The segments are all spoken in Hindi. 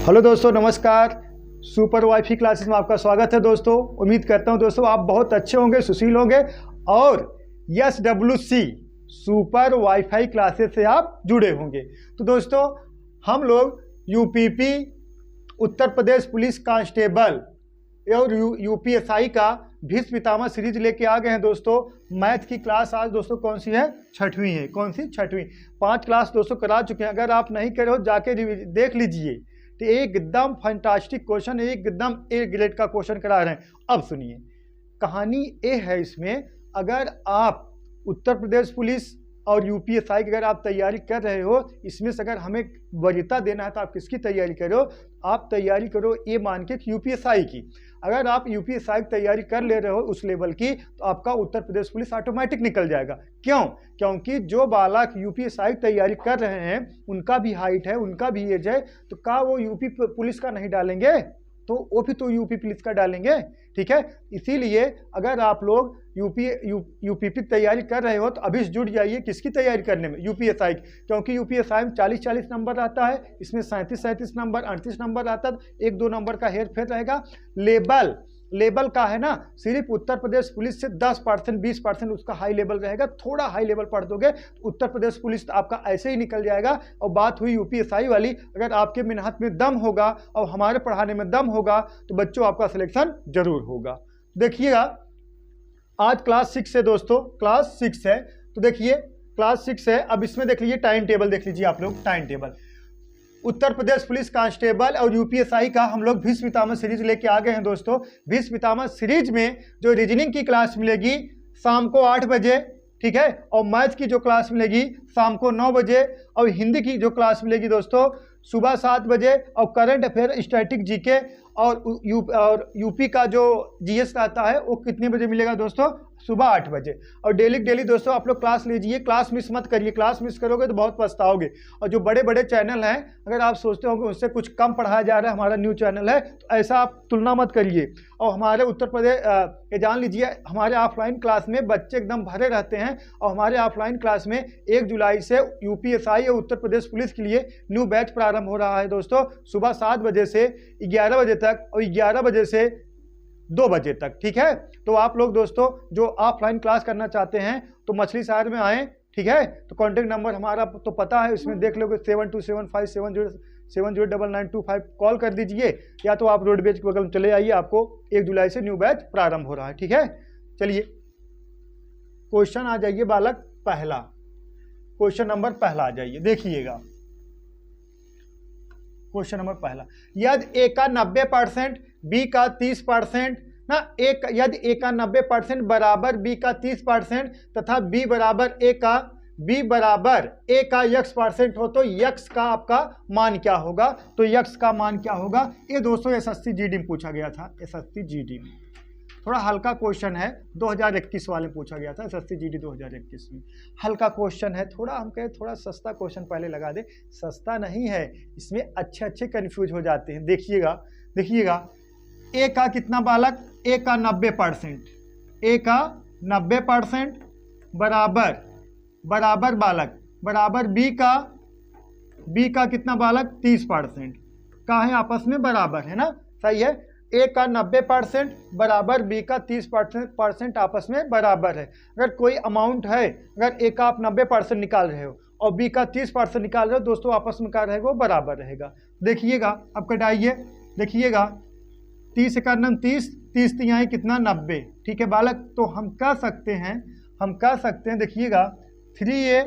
हेलो दोस्तों, नमस्कार। सुपर वाईफाई क्लासेस में आपका स्वागत है दोस्तों। उम्मीद करता हूं दोस्तों आप बहुत अच्छे होंगे, सुशील होंगे और SWC सुपर वाईफाई क्लासेस से आप जुड़े होंगे। तो दोस्तों हम लोग UPP Uttar Pradesh police constable और यूपीएसआई का भीष्म पितामह सीरीज लेके आ गए हैं दोस्तों। मैथ की क्लास आज दोस्तों कौन सी है? छठवीं है। कौन सी? छठवीं। 5 क्लास दोस्तों करा चुके हैं। अगर आप नहीं करे हो जाके देख लीजिए। तो एकदम फैंटास्टिक क्वेश्चन, एकदम ए ग्रेड का क्वेश्चन करा रहे हैं। अब सुनिए, कहानी ये है इसमें, अगर आप उत्तर प्रदेश पुलिस और यूपीएसआई की अगर आप तैयारी कर रहे हो, इसमें से अगर हमें वरीयता देना है तो आप किसकी तैयारी करो? आप तैयारी करो ये मान के यूपीएसआई की। अगर आप यूपीएसआई की तैयारी कर ले रहे हो उस लेवल की, तो आपका उत्तर प्रदेश पुलिस ऑटोमेटिक निकल जाएगा। क्यों? क्योंकि जो बालक यूपीएसआई की तैयारी कर रहे हैं उनका भी हाइट है, उनका भी एज है, तो क्या वो यूपी पुलिस का नहीं डालेंगे? तो वो भी तो यूपी पुलिस का डालेंगे। ठीक है, इसीलिए अगर आप लोग यूपीपी की तैयारी कर रहे हो तो अभी जुड़ जाइए। किसकी तैयारी करने में? यूपीएसआई। क्योंकि यूपीएसआई में 40-40 नंबर आता है, इसमें 37-37 नंबर, 38 नंबर आता है। 1-2 नंबर का हेर फेर रहेगा। लेवल का है ना, सिर्फ उत्तर प्रदेश पुलिस से 10% 20% उसका हाई लेवल रहेगा। थोड़ा हाई लेवल पढ़ दोगे तो उत्तर प्रदेश पुलिस आपका ऐसे ही निकल जाएगा। और बात हुई यूपीएसआई वाली, अगर आपके मेहनत में दम होगा और हमारे पढ़ाने में दम होगा तो बच्चों आपका सिलेक्शन जरूर होगा। देखिएगा, आज क्लास 6 है दोस्तों, क्लास 6 है। तो देखिए क्लास 6 है। अब इसमें देख लीजिए टाइम टेबल, देख लीजिए आप लोग time table. Uttar Pradesh police constable और यूपीएसआई का हम लोग भीष्म पितामह सीरीज लेके आ गए हैं दोस्तों। भीष्म पितामह सीरीज में जो रीजनिंग की क्लास मिलेगी शाम को 8 बजे, ठीक है, और मैथ की जो क्लास मिलेगी शाम को 9 बजे, और हिंदी की जो क्लास मिलेगी दोस्तों सुबह 7 बजे, और करंट अफेयर, स्टैटिक जीके और यूपी का जो जीएस रहता है वो कितने बजे मिलेगा दोस्तों? सुबह 8 बजे। और डेली दोस्तों आप लोग क्लास लीजिए, क्लास मिस मत करिए। क्लास मिस करोगे तो बहुत पछताओगे। और जो बड़े बड़े चैनल हैं, अगर आप सोचते हो कि उससे कुछ कम पढ़ाया जा रहा है, हमारा न्यू चैनल है, तो ऐसा आप तुलना मत करिए। और हमारे उत्तर प्रदेश ये जान लीजिए, हमारे ऑफलाइन क्लास में बच्चे एकदम भरे रहते हैं। और हमारे ऑफलाइन क्लास में 1 जुलाई से यूपीएसआई और उत्तर प्रदेश पुलिस के लिए न्यू बैच प्रारंभ हो रहा है दोस्तों। सुबह 7 बजे से 11 बजे तक और 11 बजे से 2 बजे तक। ठीक है, तो आप लोग दोस्तों जो ऑफलाइन क्लास करना चाहते हैं तो मछली शहर में आएँ। ठीक है, तो कॉन्टैक्ट नंबर हमारा तो पता है, इसमें देख लोगे 7275709925 कॉल कर दीजिए, या तो आप रोडवेज के बगल में चले आइए। आपको 1 जुलाई से न्यू बैच प्रारंभ हो रहा है। ठीक है, चलिए क्वेश्चन आ जाइए बालक पहला, क्वेश्चन नंबर पहला आ जाइए। देखिएगा क्वेश्चन नंबर पहला, यदि ए का 90%, बी का 30% ना, यदि ए का 90% बराबर बी का 30% तथा बी बराबर ए का x% हो, तो x का आपका मान क्या होगा? तो x का मान क्या होगा? ये दोस्तों एसएससी जीडी में पूछा गया था। एसएससी जीडी में थोड़ा हल्का क्वेश्चन है, 2021 वाले में पूछा गया था। एसएससी जीडी 2021 में हल्का क्वेश्चन है। थोड़ा हम कहें थोड़ा सस्ता क्वेश्चन पहले लगा दे। सस्ता नहीं है, इसमें अच्छे कंफ्यूज हो जाते हैं। देखिएगा ए का कितना बालक? ए का 90%, ए का 90% बराबर बालक बराबर बी का कितना बालक? 30%। का है आपस में बराबर है ना, सही है। ए का 90% बराबर बी का 30% आपस में बराबर है। अगर कोई अमाउंट है, अगर ए का आप 90% निकाल रहे हो और बी का 30% निकाल रहे हो, दोस्तों आपस में क्या रहेगा? वो बराबर रहेगा। देखिएगा, अब कटाइए। देखिएगा 30 का 30, 30 तिहाई कितना? 90। ठीक है बालक, तो हम कह सकते हैं देखिएगा 3a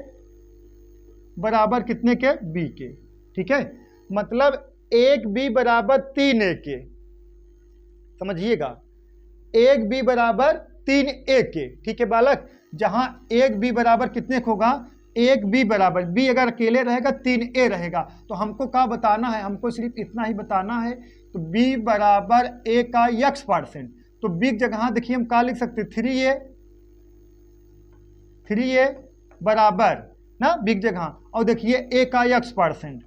बराबर कितने के? b के। ठीक है, मतलब 1b बराबर 3a के। समझिएगा, 1b बराबर 3a के। ठीक है बालक, जहां 1b बराबर कितने को होगा? 1b बराबर, b अगर अकेले रहेगा 3a रहेगा। तो हमको क्या बताना है? हमको सिर्फ इतना ही बताना है। तो b बराबर a का x%। तो b की जगह देखिए हम क्या लिख सकते हैं? 3a बराबर ना b की जगह, और देखिए a का x%,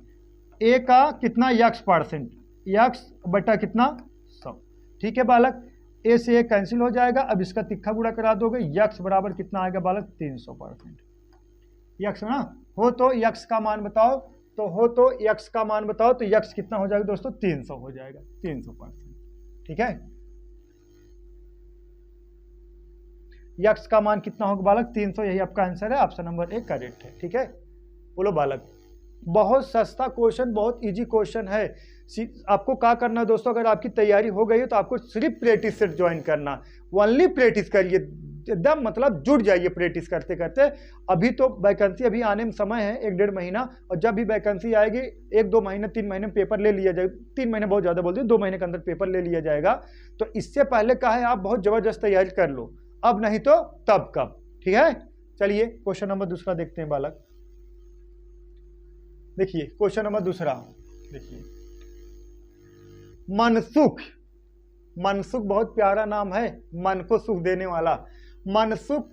a का कितना? x%, x बटा कितना? 100। ठीक है बालक, a से a कैंसिल हो जाएगा। अब इसका तिक्का गुणा करा दोगे, x बराबर कितना आएगा बालक? 300%। x ना हो तो x का मान बताओ तो हो तो यक्स का मान बताओ, तो यक्स कितना हो जाएगा दोस्तों, 300 हो जाएगा, 300%। ठीक है, यक्स का मान कितना होगा बालक, 300। यही आपका आंसर है, ऑप्शन नंबर 1 करेक्ट है। ठीक है, बोलो बालक, बहुत सस्ता क्वेश्चन, बहुत इजी क्वेश्चन है। आपको क्या करना है दोस्तों, अगर आपकी तैयारी हो गई है तो आपको सिर्फ प्रैक्टिस सेट ज्वाइन करना, ओनली प्रैक्टिस करिए, एकदम मतलब जुड़ जाइए प्रैक्टिस करते करते। अभी तो वैकेंसी अभी आने में समय है 1-1.5 महीना, और जब भी वैकेंसी आएगी 1-2 महीने 3 महीने में पेपर ले लिया जाएगा, 3 महीने बहुत ज़्यादा बोलते हैं, 2 महीने के अंदर पेपर ले लिया जाएगा। तो इससे पहले क्या है, आप बहुत ज़बरदस्त तैयारी कर लो, अब नहीं तो तब कब। ठीक है, चलिए क्वेश्चन नंबर दूसरा देखते हैं बालक। देखिए क्वेश्चन नंबर दूसरा, देखिए मनसुख, मनसुख बहुत प्यारा नाम है, मन को सुख देने वाला। मनसुख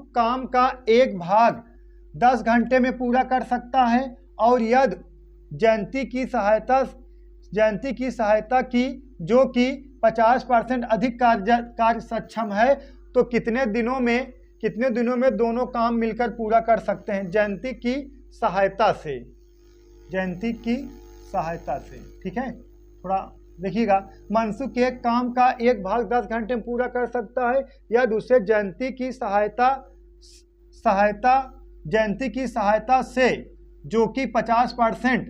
काम का एक भाग 10 घंटे में पूरा कर सकता है, और यदि जयंती की सहायता की जो कि 50% अधिक कार्य सक्षम है, तो कितने दिनों में दोनों काम मिलकर पूरा कर सकते हैं, जयंती की सहायता से। ठीक है, थोड़ा देखिएगा, मनसुख एक काम का एक भाग 10 घंटे में पूरा कर सकता है, या दूसरे जयंती की सहायता से जो कि 50%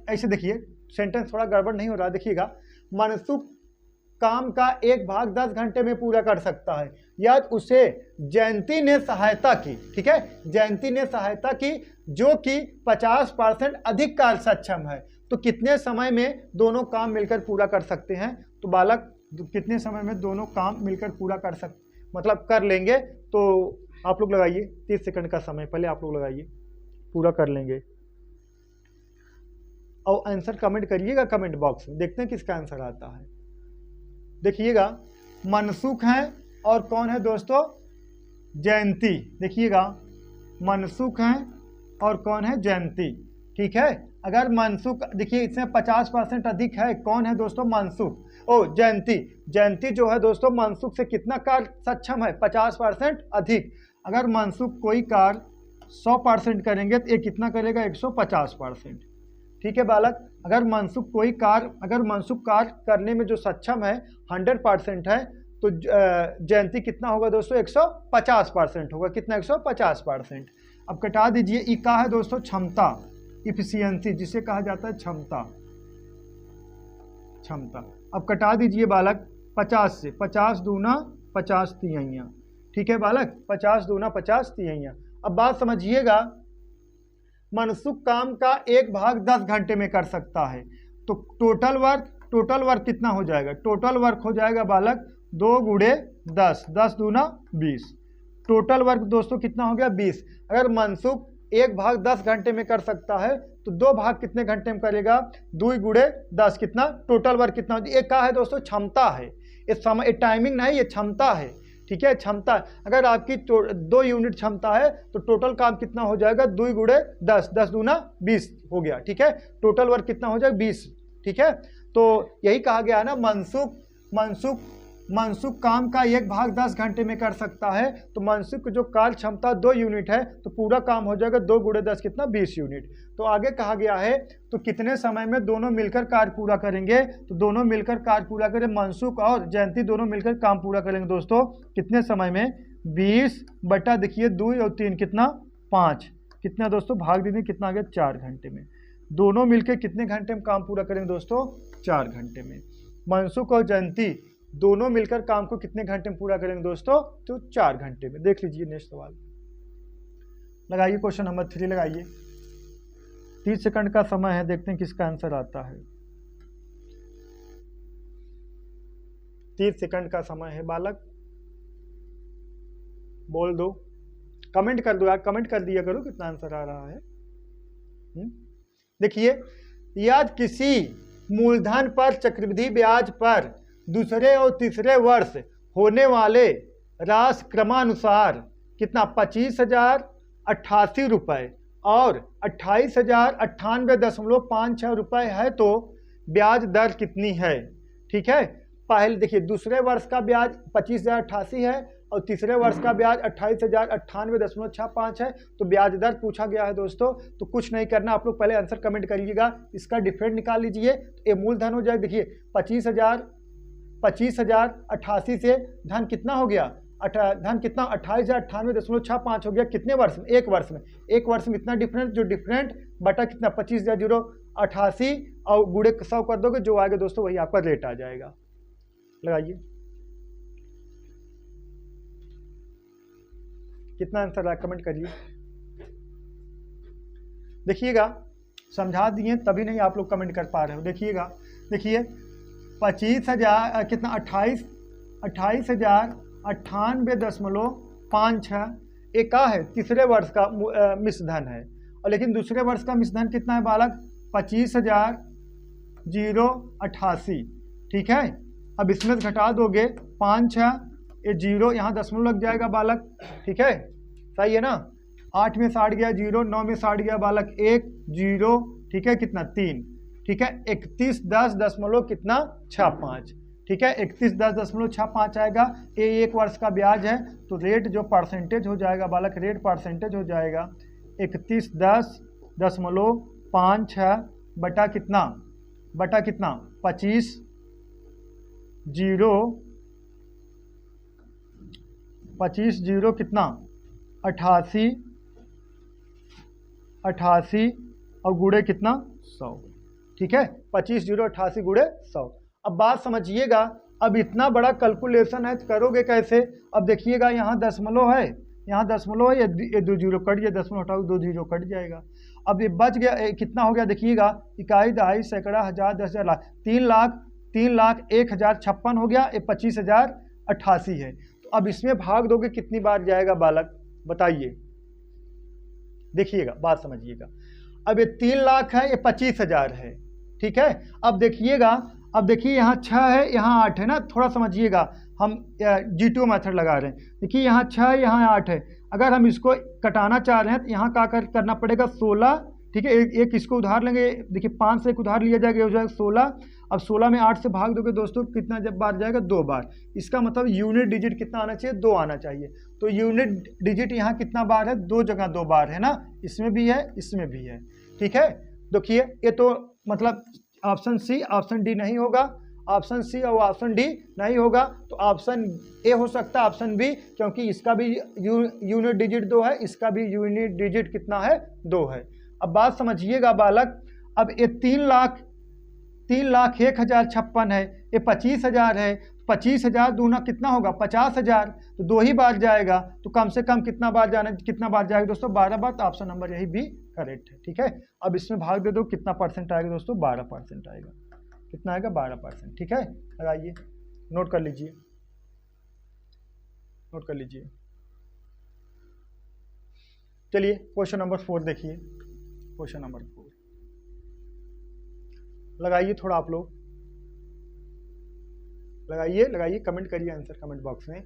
ऐसे देखिए सेंटेंस थोड़ा गड़बड़ नहीं हो रहा, देखिएगा, मनसुख काम का एक भाग 10 घंटे में पूरा कर सकता है, या उसे जयंती ने सहायता की। ठीक है, जयंती ने सहायता की जो कि 50% अधिक कार्य सक्षम है, तो कितने समय में दोनों काम मिलकर पूरा कर सकते हैं। तो बालक कितने समय में दोनों काम मिलकर पूरा मतलब कर लेंगे, तो आप लोग लगाइए 30 सेकंड का समय, पहले आप लोग लगाइए, पूरा कर लेंगे, और आंसर कमेंट करिएगा कमेंट बॉक्स में, देखते हैं किसका आंसर आता है। देखिएगा, मनसुख है और कौन है दोस्तों, जयंती। देखिएगा, मनसुख है और कौन है, जयंती। ठीक है, अगर मनसुख देखिए इसमें 50% अधिक है, कौन है दोस्तों, मनसुख, जयंती जो है दोस्तों मनसुख से कितना कार्य सक्षम है, 50% अधिक। अगर मनसुख कोई कार्य 100% करेंगे तो ये कितना करेगा, 150%। ठीक है बालक, अगर मनसुख कार्य करने में जो सक्षम है 100% है, तो जयंती कितना होगा दोस्तों, 150% होगा। कितना, 150%। अब कटा दीजिए, ई का है दोस्तों क्षमता, इफिशियंसी जिसे कहा जाता है क्षमता। अब कटा दीजिए बालक 50 से, 50 दूना 50 तिहाइयाँ। ठीक है बालक, 50 दूना 50 तिहाइयाँ। अब बात समझिएगा, मनसुख काम का एक भाग 10 घंटे में कर सकता है, तो टोटल वर्क कितना हो जाएगा, टोटल वर्क हो जाएगा बालक 2 गुणे 10, 10 दूना 20। टोटल वर्क दोस्तों कितना हो गया, 20। अगर मनसुख एक भाग 10 घंटे में कर सकता है, तो 2 भाग कितने घंटे में करेगा, 2 गुणे 10, कितना, टोटल वर्क कितना हो जाएगा। एक का है दोस्तों क्षमता है, इस समय टाइमिंग नहीं, ये क्षमता है। ठीक है, क्षमता, अगर आपकी 2 यूनिट क्षमता है तो टोटल काम कितना हो जाएगा, 2 गुणे 10, 10 दूना 20 हो गया। ठीक है, टोटल वर्क कितना हो जाएगा, 20। ठीक है, तो यही कहा गया है ना, मनसुख काम का एक भाग 10 घंटे में कर सकता है, तो मनसुख की जो कार्य क्षमता 2 यूनिट है, तो पूरा काम हो जाएगा 2 गुणे 10 कितना, 20 यूनिट। तो आगे कहा गया है, तो कितने समय में दोनों मिलकर कार्य पूरा करेंगे, तो दोनों मिलकर कार्य पूरा करें, मनसुख और जयंती दोनों मिलकर काम पूरा करेंगे दोस्तों, कितने समय में, 20 बटा देखिए 2 और 3 कितना, 5, कितना दोस्तों, भाग दीजिए कितना आ गया, 4 घंटे में। दोनों मिलकर कितने घंटे में काम पूरा करेंगे दोस्तों, 4 घंटे में। मनसुख और जयंती दोनों मिलकर काम को कितने घंटे में पूरा करेंगे दोस्तों, तो 4 घंटे में। देख लीजिए नेक्स्ट सवाल, लगाइए क्वेश्चन नंबर 3 लगाइए, 30 सेकंड का समय है, देखते हैं किसका आंसर आता है। 30 सेकंड का समय है बालक, बोल दो, कमेंट कर दो यार, कमेंट कर दिया करो कितना आंसर आ रहा है। देखिए, यदि किसी मूलधन पर चक्रवृद्धि ब्याज पर दूसरे और तीसरे वर्ष होने वाले राशि क्रमानुसार कितना, 25,088 रुपये और 28,098.56 रुपये है, तो ब्याज दर कितनी है। ठीक है, पहले देखिए दूसरे वर्ष का ब्याज 25,088 है और तीसरे वर्ष का ब्याज 28,098.65 है। तो ब्याज दर पूछा गया है दोस्तों। तो कुछ नहीं करना, आप लोग पहले आंसर कमेंट करिएगा, इसका डिफरेंट निकाल लीजिए। तो ये मूलधन हो जाए, देखिए 25,088 से धन कितना हो गया, धन कितना 28,098.65 हो गया। कितने वर्ष में? एक वर्ष में। एक वर्ष में इतना डिफरेंट, जो डिफरेंट बटा कितना 25,088 और गुणे 100 कर दोगे, जो आएगा दोस्तों वही आपका रेट आ जाएगा। लगाइए कितना आंसर आया, कमेंट करिए। देखिएगा समझा दिए तभी नहीं आप लोग कमेंट कर पा रहे हो। देखिएगा, देखिए 25,000 कितना 28,098.56 एक का है तीसरे वर्ष का मिश्रधन है, और लेकिन दूसरे वर्ष का मिश्रधन कितना है बालक 25,088। ठीक है, अब इसमें घटा दोगे 5 6 ये 0 यहाँ दशमलव लग जाएगा बालक। ठीक है, सही है ना। 8 में 60 गया 0, 9 में 60 गया बालक 1 0। ठीक है, कितना 3। ठीक है, 3110 कितना 65। ठीक है, 3110.65 आएगा। ये एक वर्ष का ब्याज है, तो रेट जो परसेंटेज हो जाएगा बालक, रेट परसेंटेज हो जाएगा 3110.56 बटा कितना 25 0 कितना 88 और गुणे कितना 100। ठीक है, 25,088 गुणे 100। अब बात समझिएगा, अब इतना बड़ा कैलकुलेशन है तो करोगे कैसे। अब देखिएगा यहाँ दशमलव है, यहाँ दशमलव है, ये 2 0 कट गया, दशमलव हटाओ 2 0 कट जाएगा। अब ये बच गया, कितना हो गया देखिएगा, इकाई दहाई सैकड़ा हजार 10,000 लाख, 3,01,056 हो गया। ये 25,088 है। तो अब इसमें भाग दोगे कितनी बार जाएगा बालक, बताइए। देखिएगा बात समझिएगा, अब ये 3 लाख है, ये 25,000 है। ठीक है, अब देखिएगा, अब देखिए यहाँ 6 है, यहाँ 8 है ना, थोड़ा समझिएगा, हम G2 मेथड लगा रहे हैं। देखिए यहाँ 6 है, यहाँ 8 है। अगर हम इसको कटाना चाह रहे हैं तो यहाँ क्या करना पड़ेगा 16। ठीक है, एक इसको उधार लेंगे, देखिए 5 से एक उधार लिया जाएगा, हो जाएगा 16। अब 16 में 8 से भाग दोगे दोस्तों, कितना जब बार जाएगा 2 बार। इसका मतलब यूनिट डिजिट कितना आना चाहिए, 2 आना चाहिए। तो यूनिट डिजिट यहाँ कितना बार है, 2 जगह 2 बार है ना, इसमें भी है, इसमें भी है। ठीक है, देखिए ये तो मतलब ऑप्शन सी, ऑप्शन डी नहीं होगा, ऑप्शन सी और ऑप्शन डी नहीं होगा, तो ऑप्शन ए हो सकता है, ऑप्शन बी, क्योंकि इसका भी यूनिट डिजिट 2 है, इसका भी यूनिट डिजिट कितना है 2 है। अब बात समझिएगा बालक, अब ये 3,01,056 है, ये 25,000 है, 25,000 दूना कितना होगा 50,000, तो 2 ही बार जाएगा। तो कम से कम कितना बार जाएगा दोस्तों, 12 बार। तो ऑप्शन नंबर यही भी करेक्ट है। ठीक है, अब इसमें भाग दे दो, कितना परसेंट आएगा दोस्तों, 12% आएगा। कितना आएगा 12%। ठीक है, लगाइए, नोट कर लीजिए, नोट कर लीजिए। चलिए क्वेश्चन नंबर 4 देखिए, क्वेश्चन नंबर 4 लगाइए, थोड़ा आप लोग लगाइए, कमेंट करिए आंसर कमेंट बॉक्स में।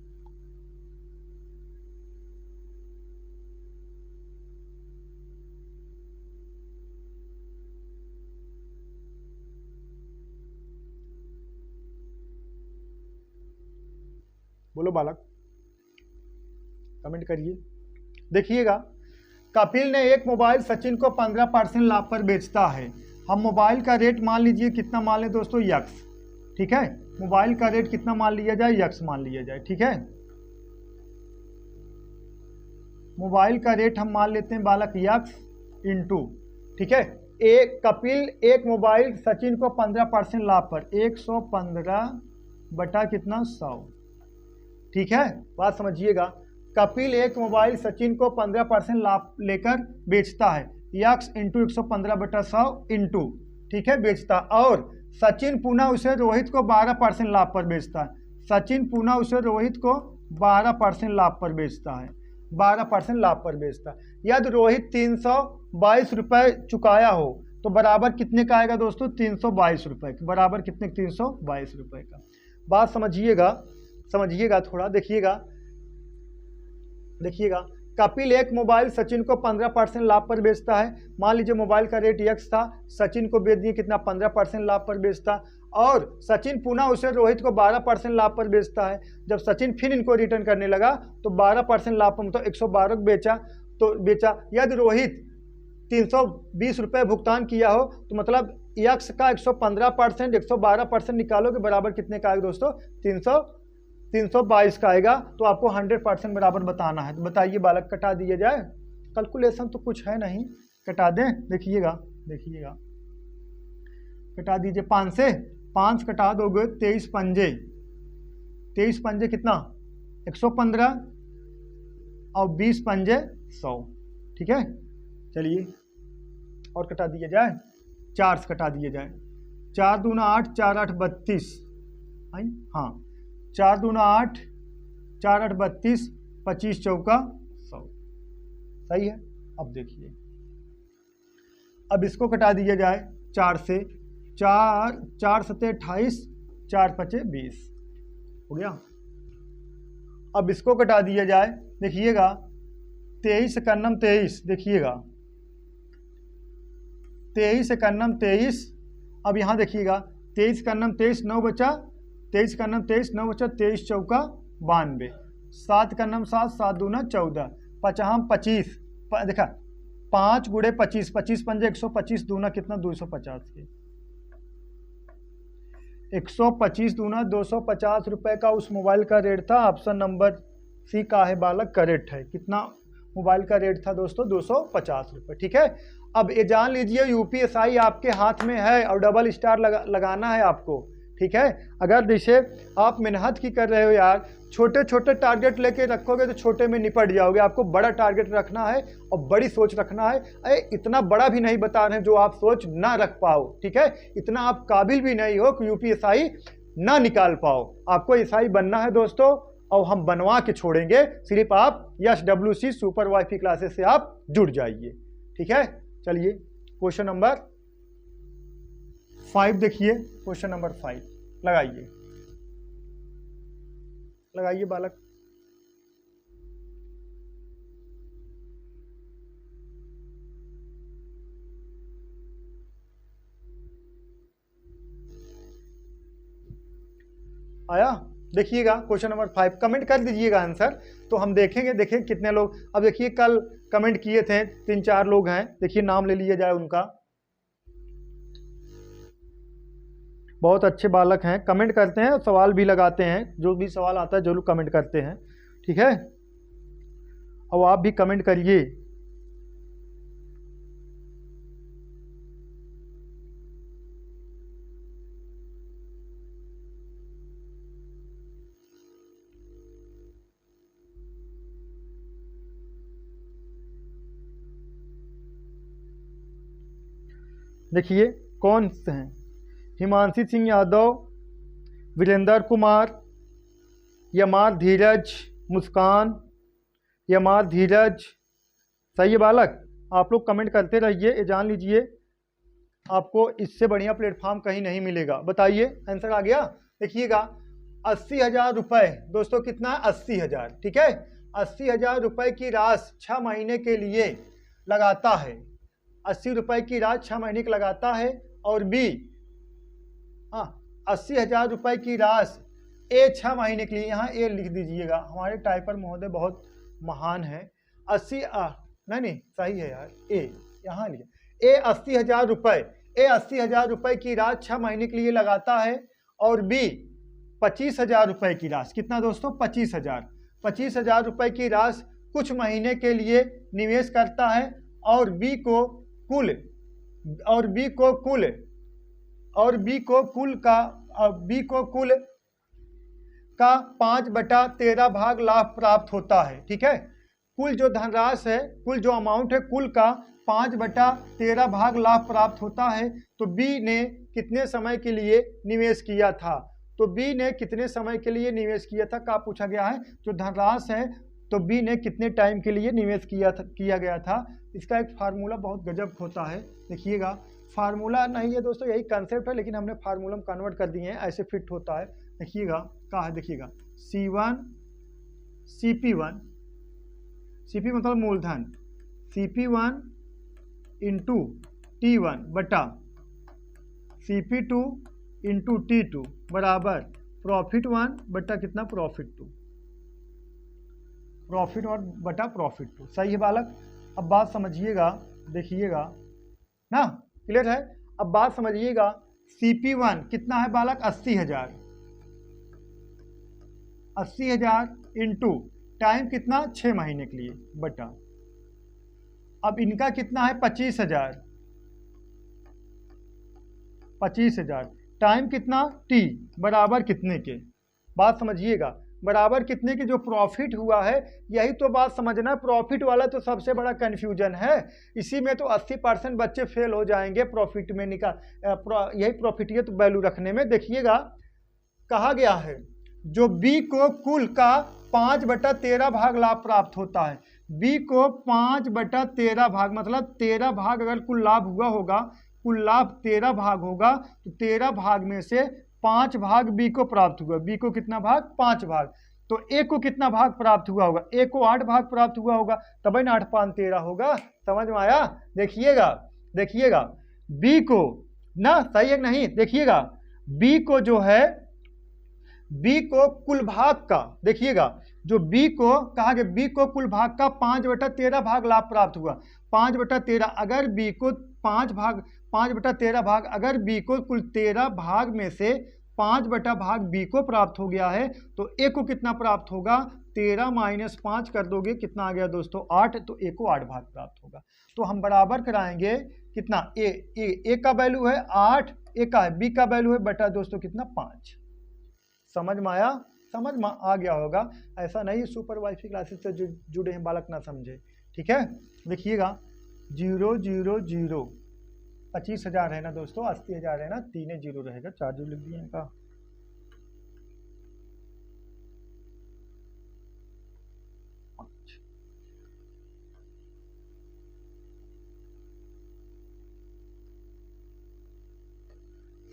बोलो बालक, कमेंट करिए। देखिएगा, कपिल ने एक मोबाइल सचिन को 15% लाभ पर बेचता है। हम मोबाइल का रेट मान लीजिए कितना मान लें दोस्तों, यक्स। ठीक है, मोबाइल का रेट कितना मान लिया जाए, यक्स मान लिया जाए। ठीक है, मोबाइल का रेट हम मान लेते हैं बालक यक्स इंटू। ठीक है, कपिल एक मोबाइल सचिन को 15% लाभ पर 115 बटा कितना 100। ठीक है, बात समझिएगा, कपिल एक मोबाइल सचिन को 15% लाभ लेकर बेचता है, यक्स इंटू 115 बटा 100 इंटू। ठीक है, बेचता, और सचिन पुनः उसे रोहित को 12% लाभ पर बेचता है। सचिन पुनः उसे रोहित को 12% लाभ पर बेचता है, 12% लाभ पर बेचता है। यदि रोहित 322 रुपये चुकाया हो तो बराबर कितने का आएगा दोस्तों, 322 रुपये, बराबर कितने 322 रुपये का। बात समझिएगा थोड़ा, देखिएगा, कपिल एक मोबाइल सचिन को 15% लाभ पर बेचता है। मान लीजिए मोबाइल का रेट यक्स था, सचिन को बेच दिए कितना 15% लाभ पर बेचता। और सचिन पुनः उसे रोहित को 12% लाभ पर बेचता है। जब सचिन फिर इनको रिटर्न करने लगा तो 12% लाभ पर, मतलब 112 को बेचा। यदि रोहित 320 रुपये भुगतान किया हो तो मतलब यक्स का 115%, 112% निकालोगे बराबर कितने का आएगा दोस्तों? 322 का आएगा। तो आपको 100% बराबर बताना है। तो बताइए बालक, कटा दिया जाए? कैलकुलेशन तो कुछ है नहीं, कटा दें? देखिएगा कटा दीजिए। 5 से 5 कटा दोगे 23 पंजे, 23 पंजे कितना? 115 और 20 पंजे 100। ठीक है, चलिए और कटा दिया जाए। 4 से कटा दिया जाए। 4 दूना 8, 4 8 32। हाँ, 4 दूना 8, 4 8 32, 25 चौका 100। सही है। अब देखिए, अब इसको कटा दिया जाए 4 से। 4 सते 28, 4 पचे 20 हो गया। अब इसको कटा दिया जाए। देखिएगा 23 एकन्नम 23, देखिएगा 23 एकन्नम 23। अब यहाँ देखिएगा 23 एकन्नम 23, 9 बचा। 23 एकन्नम 23, 9 बचा। 23 चौका 92, 7 एकन्नम 7, 7 दूना 14, 55 25। देखा 5 गुड़े 25, 25 पंजे 125, दूना कितना? 250 के। 125 दूना 250 रुपए का उस मोबाइल का रेट था। ऑप्शन नंबर सी का है बालक, करेक्ट है। कितना मोबाइल का रेट था दोस्तों? 250 रुपये। ठीक है, अब ये जान लीजिए यूपीएसआई आपके हाथ में है और डबल स्टार लगाना है आपको। ठीक है, अगर जैसे आप मेहनत की कर रहे हो यार, छोटे छोटे टारगेट लेके रखोगे तो छोटे में निपट जाओगे। आपको बड़ा टारगेट रखना है और बड़ी सोच रखना है। अरे इतना बड़ा भी नहीं बता रहे हैं जो आप सोच ना रख पाओ। ठीक है, इतना आप काबिल भी नहीं हो कि यूपीएसआई ना निकाल पाओ। आपको एसआई बनना है दोस्तों, और हम बनवा के छोड़ेंगे। सिर्फ आप SWC सुपर वाईफाई क्लासेस से आप जुड़ जाइए। ठीक है, चलिए क्वेश्चन नंबर 5 देखिए। क्वेश्चन नंबर 5 लगाइए बालक। आया? देखिएगा क्वेश्चन नंबर 5, कमेंट कर दीजिएगा आंसर तो हम देखेंगे। देखिए कितने लोग, अब देखिए कल कमेंट किए थे 3-4 लोग हैं। देखिए नाम ले लिया जाए उनका। बहुत अच्छे बालक हैं, कमेंट करते हैं, सवाल भी लगाते हैं। जो भी सवाल आता है जरूर कमेंट करते हैं। ठीक है, और आप भी कमेंट करिए। देखिए कौन से हैं? हिमांशी सिंह यादव, वीरेंद्र कुमार, यमार धीरज, मुस्कान, यमार धीरज। सही है बालक, आप लोग कमेंट करते रहिए। ये जान लीजिए आपको इससे बढ़िया प्लेटफॉर्म कहीं नहीं मिलेगा। बताइए आंसर आ गया? देखिएगा 80,000 रुपये दोस्तों, कितना? 80,000। ठीक है, 80,000 रुपये की राशि 6 महीने के लिए लगाता है। 80 रुपये की राशि 6 महीने की लगाता है। और बी 80,000 रुपये की राशि ए 6 महीने के लिए, यहाँ ए लिख दीजिएगा। हमारे टाइपर महोदय बहुत महान है। 80 नहीं सही है यार, ए यहाँ लिखे। ए 80,000 रुपये, ए 80,000 रुपये की राशि 6 महीने के लिए लगाता है। और बी 25,000 रुपये की राशि, कितना दोस्तों? 25,000 रुपये की राशि कुछ महीने के लिए निवेश करता है। और बी को कुल का 5/13 भाग लाभ प्राप्त होता है। ठीक है, कुल जो धनराशि है, कुल जो अमाउंट है, कुल का 5/13 भाग लाभ प्राप्त होता है। तो बी ने कितने समय के लिए निवेश किया था? तो बी ने कितने समय के लिए निवेश किया था का पूछा गया है। जो धनराशि है तो बी ने कितने टाइम के लिए निवेश किया गया था। इसका एक फार्मूला बहुत गजब होता है। देखिएगा, फार्मूला नहीं है दोस्तों, यही कंसेप्ट है, लेकिन हमने फार्मूला में कन्वर्ट कर दिए हैं, ऐसे फिट होता है। देखिएगा कहाँ है, देखिएगा CP1 मतलब मूलधन, CP1 इंटू T1 बटा CP2 इंटू T2 बराबर प्रॉफिट 1 बटा कितना प्रॉफिट 2, प्रॉफिट 1 बटा प्रॉफिट 2। सही है बालक। अब बात समझिएगा, देखिएगा ना, क्लियर है। अब बात समझिएगा, CP1 कितना है बालक 80,000, 80,000 इंटू टाइम कितना 6 महीने के लिए बटा, अब इनका कितना है 25,000, 25,000 टाइम कितना T बराबर कितने के, बात समझिएगा, बराबर कितने के जो प्रॉफिट हुआ है, यही तो बात समझना। प्रॉफिट वाला तो सबसे बड़ा कंफ्यूजन है, इसी में तो 80% बच्चे फेल हो जाएंगे प्रॉफिट में यही प्रॉफिट तो वैल्यू रखने में। देखिएगा कहा गया है जो B को कुल का 5/13 भाग लाभ प्राप्त होता है, B को 5/13 भाग मतलब 13 भाग अगर कुल लाभ हुआ होगा, कुल लाभ 13 भाग होगा, तो 13 भाग में से 5 भाग B को प्राप्त हुआ। B को कितना भाग 5 भाग, तो A को कितना भाग प्राप्त हुआ होगा, A को 8 भाग प्राप्त हुआ होगा, तब 8 5 13 होगा। समझ में आया। देखिएगा देखिएगा B को ना, सही है नहीं, देखिएगा B को जो है, B को कुल भाग का, देखिएगा जो B को कहा गया, B को कुल भाग का 5/13 भाग लाभ प्राप्त हुआ। 5/13 अगर B को 5/13 भाग अगर B को कुल 13 भाग में से 5/भाग B को प्राप्त हो गया है, तो A को कितना प्राप्त होगा, 13 - 5 कर दोगे कितना आ गया दोस्तों 8, तो A को 8 भाग प्राप्त होगा। तो हम बराबर कराएंगे कितना, A का वैल्यू है 8, A का है, B का वैल्यू है बटा दोस्तों कितना 5। समझ में आया, समझ में आ गया होगा। ऐसा नहीं सुपर वाईफाई क्लासेस से जुड़े हैं बालक ना समझे, ठीक है। देखिएगा 0 0 0 25,000 है ना दोस्तों, 80,000 है ना, 3 0 रहेगा, 4 0 लिख दिए इनका।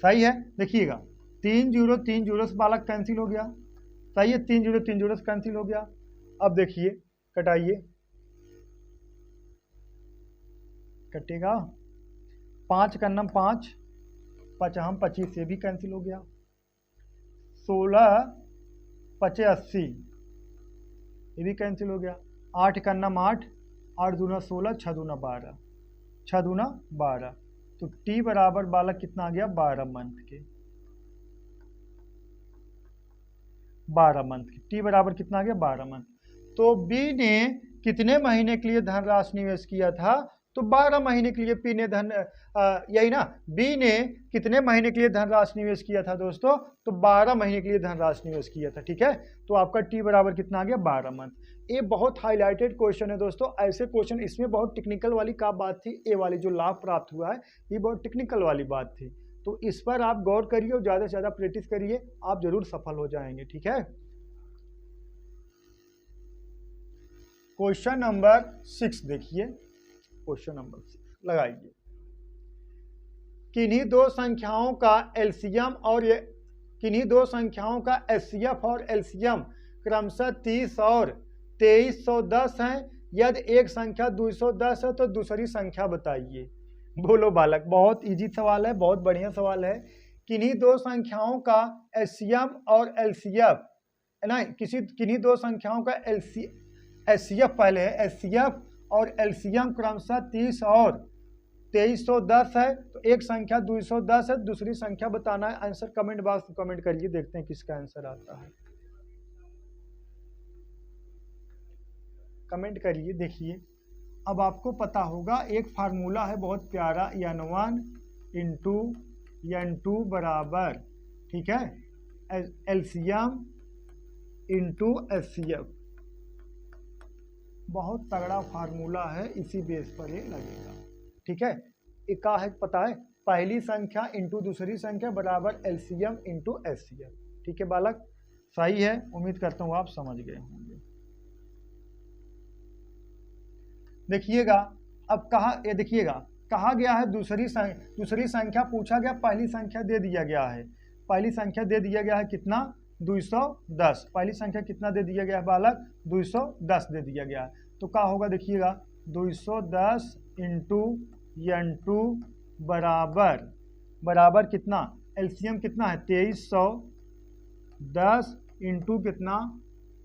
सही है। देखिएगा 3 0 3 0 से बालक कैंसिल हो गया, सही है, 3 0 3 0 से कैंसिल हो गया। अब देखिए कटाइए, कटेगा 5 का नम 5, 5 25 से भी कैंसिल हो गया, 16 5 80 ये भी कैंसिल हो गया, 8 का नम 8, 8 दूना 16, 6 दूना 12, 6 दूना 12, तो T बराबर बालक कितना आ गया 12 मंथ के, 12 मंथ की T बराबर कितना आ गया 12 मंथ। तो B ने कितने महीने के लिए धनराशि निवेश किया था, तो 12 महीने के लिए P ने यही ना, B ने कितने महीने के लिए धनराशि निवेश किया था दोस्तों, तो 12 महीने के लिए धनराशि निवेश किया था, ठीक है। तो आपका T बराबर कितना आ गया 12 मंथ। ये बहुत हाईलाइटेड क्वेश्चन है दोस्तों, ऐसे क्वेश्चन, इसमें बहुत टेक्निकल वाली का बात थी, ए वाली जो लाभ प्राप्त हुआ है ये बहुत टेक्निकल वाली बात थी, तो इस पर आप गौर करिए और ज़्यादा से ज़्यादा प्रैक्टिस करिए, आप जरूर सफल हो जाएंगे, ठीक है। क्वेश्चन नंबर 6 देखिए, क्वेश्चन नंबर 6 लगाइए। किन्हीं दो संख्याओं का एलसीएम और किन्हीं दो संख्याओं का एचसीएफ और एलसीएम क्रमशः 30 और 2310 है। यदि एक संख्या 210 है तो दूसरी संख्या बताइए। बोलो बालक, बहुत इजी सवाल है, बहुत बढ़िया सवाल है। किन्हीं दो संख्याओं का एचसीएम और एलसीएफ, ना किन्हीं दो संख्याओं का एचसीएफ पहले है, एचसीएफ और एलसीएम क्रमशः 30 और 2310 है, तो एक संख्या 210 है, दूसरी संख्या बताना है। आंसर कमेंट बॉक्स में कमेंट करिए, देखते हैं किसका आंसर आता है, कमेंट करिए। देखिए अब आपको पता होगा एक फार्मूला है बहुत प्यारा, n1 इंटू n2 बराबर, ठीक है, एलसीएम इंटू एचसीएफ, बहुत तगड़ा फार्मूला है, इसी बेस पर ये लगेगा, ठीक है। एक का है पता है, पहली संख्या इंटू दूसरी संख्या बराबर एलसीएम इंटू एचसीएफ, ठीक है बालक, सही है, उम्मीद करता हूँ आप समझ गए होंगे। देखिएगा अब कहा, ये देखिएगा कहा गया है दूसरी संख्या पूछा गया, पहली संख्या दे दिया गया है, पहली संख्या दे दिया गया है कितना 210, पहली संख्या कितना दे दिया गया है बालक 210 दे दिया गया है, तो क्या होगा देखिएगा 210 इंटू n2 बराबर कितना एलसीएम कितना है 2310 इंटू कितना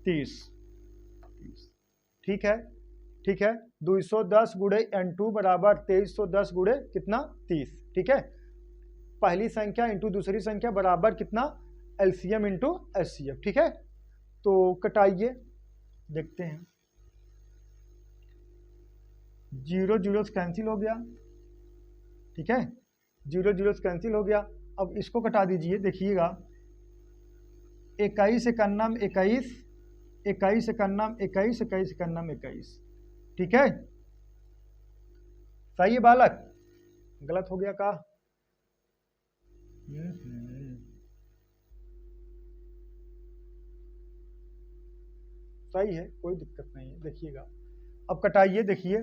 30। ठीक है, ठीक है, 210 गुणे N2 बराबर 2310 गुणे कितना 30। ठीक है, पहली संख्या इंटू दूसरी संख्या बराबर कितना एलसीएम इंटू एचसीएफ। ठीक है, तो कटाइए देखते हैं। 0 0 कैंसिल हो गया। ठीक है, 0 0 कैंसिल हो गया। अब इसको कटा दीजिए, देखिएगा 21 एकन्नम 21, 21 एकन्नम 21, 21 एकन्नम 21। ठीक है, सही है बालक, गलत हो गया का? सही है, कोई दिक्कत नहीं है। देखिएगा अब कटाइए, देखिए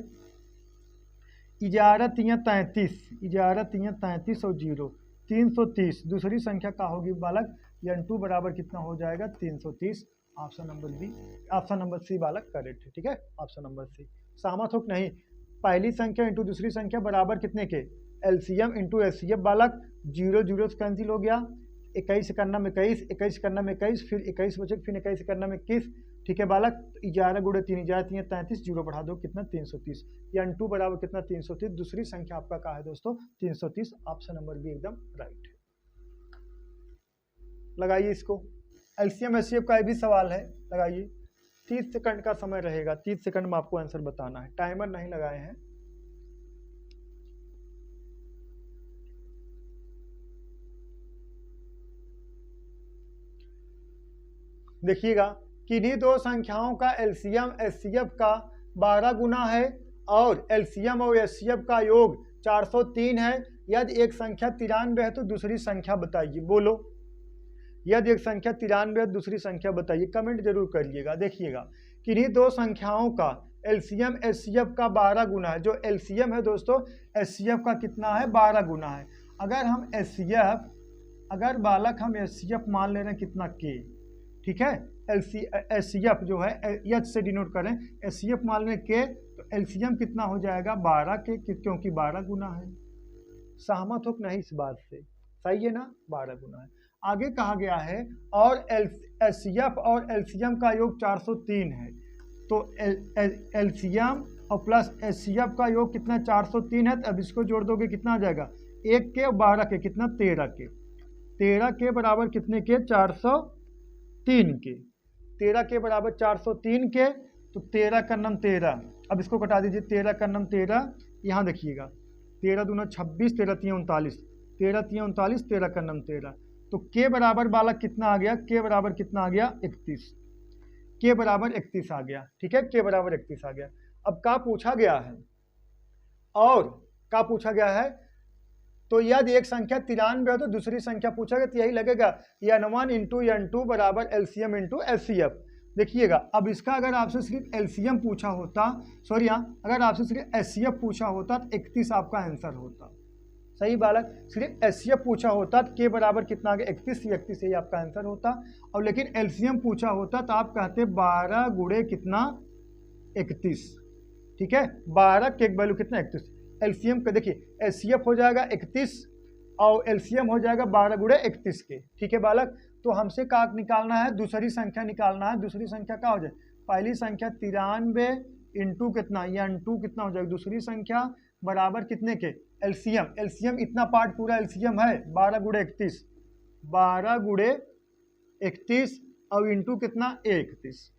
11 3 33, 11 3 33 और 0 330। दूसरी संख्या का होगी बालक N2 बराबर कितना हो जाएगा 330। Option number B, option number C बालक करेक्ट है। ठीक है, ऑप्शन नंबर सी। सहमत हो कि नहीं? पहली संख्या इंटू दूसरी संख्या बराबर कितने के एलसीएम इंटू एचसीएफ बालक। 0 0 कैंसिल हो गया। 21 एकन्नम 21, 21 एकन्नम 21, फिर 21 बचे, फिर 21 एकन्नम 21। ठीक है बालक, 11 गुणे 3, 11 3 33, 0 बढ़ा दो कितना 330। N2 बराबर कितना 330। दूसरी संख्या आपका कहा है दोस्तों 330। ऑप्शन नंबर बी एकदम राइट है। लगाइए इसको, एलसीएम एचसीएफ का भी सवाल है, लगाइए। 30 सेकंड का समय रहेगा, 30 सेकंड में आपको आंसर बताना है। टाइमर नहीं लगाए हैं। देखिएगा, किन्हीं दो संख्याओं का एलसीएम एचसीएफ का 12 गुना है और एलसीएम और एचसीएफ का योग 403 है। यदि एक संख्या 93 है तो दूसरी संख्या बताइए। बोलो, यदि एक संख्या 93 है दूसरी संख्या बताइए, कमेंट जरूर करिएगा। देखिएगा, किन्हीं दो संख्याओं का एलसीएम एचसीएफ का 12 गुना है। जो एलसीएम है दोस्तों, एचसीएफ का कितना है 12 गुना है। अगर हम एचसीएफ, अगर बालक हम एचसीएफ मान ले रहे हैं कितना के, ठीक है, एचसीएफ जो है एच से डिनोट करें, एचसीएफ मान लें के, तो एलसीएम कितना हो जाएगा 12 के, क्योंकि 12 गुना है। सहमत हो कि नहीं इस बात से? सही है ना, 12 गुना है। आगे कहा गया है और एचसीएफ और एलसीएम का योग 403 है। तो एलसीएम और प्लस एचसीएफ का योग कितना 403 है। तो अब इसको जोड़ दोगे कितना आ जाएगा 1 के और 12 के कितना 13 के। 13 के बराबर कितने के 403 के। 13 के बराबर 403 के, तो 13 का नम 13। अब इसको कटा दीजिए, 13 का नम 13। यहाँ देखिएगा 13 दूना 26, 13 3 39, 13 3 39, 13 का नम 13। तो के बराबर बालक कितना आ गया, के बराबर कितना आ गया 31। के बराबर 31 आ गया। ठीक है, के बराबर 31 आ गया। अब का पूछा गया है, और का पूछा गया है, तो यदि एक संख्या 93 है तो दूसरी संख्या पूछा गया, तो यही लगेगा N1 इंटू N2 बराबर एलसीएम इंटू एचसीएफ। देखिएगा, अब इसका अगर आपसे सिर्फ एलसीएम पूछा होता, सॉरी अगर आपसे सिर्फ एचसीएफ पूछा होता तो 31 आपका आंसर होता। सही बालक, सिर्फ एचसीएफ पूछा होता तो के बराबर कितना आ गया 31, 31 ही आपका आंसर होता। और लेकिन एलसीएम पूछा होता तो आप कहते 12 गुणे कितना 31। ठीक है, 12 के वैल्यू कितना 31। एलसीएम का देखिए, एचसीएफ हो जाएगा 31 और एलसीएम हो जाएगा 12 गुणे 31 के। ठीक है बालक, तो हमसे का निकालना है, दूसरी संख्या निकालना है। दूसरी संख्या का हो जाए, पहली संख्या 93 इंटू कितना N2 कितना हो जाएगा दूसरी संख्या बराबर कितने के एलसीएम। एलसीएम इतना पार्ट पूरा एलसीएम है 12 गुणे 31, 12 गुणे 31 और इंटू कितना 31।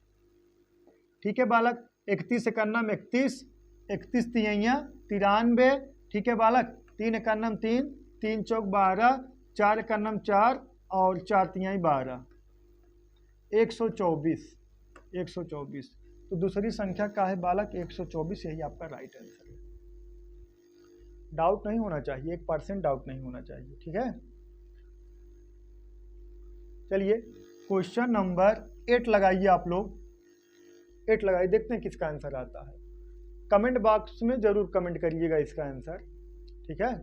ठीक है बालक, 31 एकन्नम 31, 31 तिहैया 93। ठीक है बालक, 3 एकन्नम 3, 3 चौक 12, 4 एकन्नम 4 और 4 तिहाई 12, 124। 124, तो दूसरी संख्या का है बालक 124। यही आपका राइट आंसर है। डाउट नहीं होना चाहिए, 1% डाउट नहीं होना चाहिए। ठीक है, चलिए क्वेश्चन नंबर 8 लगाइए आप लोग। 8 लगाइए, देखते हैं किसका आंसर आता है। कमेंट बॉक्स में जरूर कमेंट करिएगा इसका आंसर। ठीक है,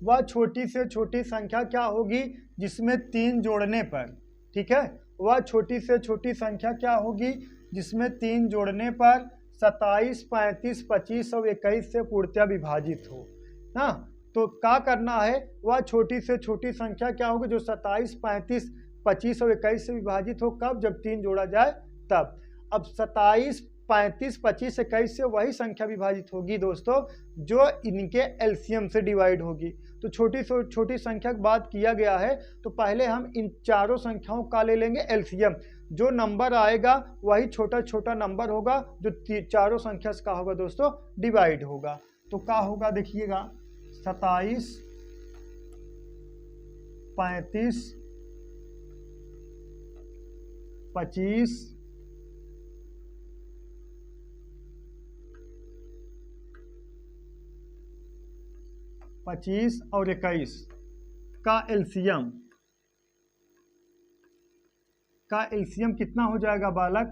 वह छोटी से छोटी संख्या क्या होगी जिसमें 3 जोड़ने पर, ठीक है, वह छोटी से छोटी संख्या क्या होगी जिसमें 3 जोड़ने पर 27, 35, 25 और 21 से पूर्णतः विभाजित हो ना। तो क्या करना है, वह छोटी से छोटी संख्या क्या होगी जो 27, 35, 25 और 21 से विभाजित हो, कब, जब 3 जोड़ा जाए तब। अब 27, 35, 25, 21 से वही संख्या विभाजित होगी दोस्तों जो इनके एलसीएम से डिवाइड होगी। तो छोटी से छोटी संख्या की बात किया गया है, तो पहले हम इन चारों संख्याओं का ले लेंगे एलसीएम। जो नंबर आएगा वही छोटा छोटा नंबर होगा जो चारों संख्या से क्या होगा दोस्तों डिवाइड होगा। तो क्या होगा देखिएगा, 27, 35, 25, 25 और 21 का एलसीएम कितना हो जाएगा बालक,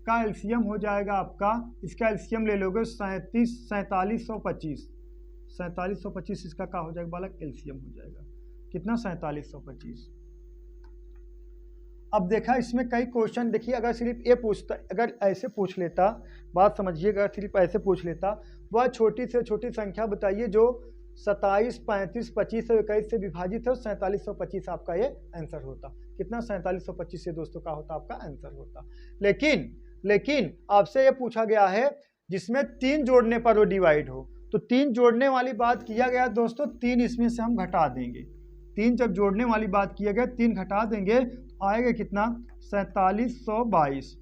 का एलसीएम हो जाएगा आपका, इसका एलसीएम ले लोगे 4725, 4725 इसका क्या हो जाएगा बालक, एलसीएम हो जाएगा कितना, 4725। अब देखा इसमें कई क्वेश्चन, देखिए अगर सिर्फ ये पूछता, अगर ऐसे पूछ लेता, बात समझिएगा, सिर्फ ऐसे पूछ लेता, वह छोटी से छोटी संख्या बताइए जो 27, 35, 25 और 21 से विभाजित है, 4725 आपका ये आंसर होता। कितना, 4725 से दोस्तों का होता आपका आंसर होता। लेकिन आपसे ये पूछा गया है जिसमें 3 जोड़ने पर वो डिवाइड हो, तो 3 जोड़ने वाली बात किया गया दोस्तों, 3 इसमें से हम घटा देंगे, 3 जब जोड़ने वाली बात किया गया 3 घटा देंगे तो आएगा कितना, 4722।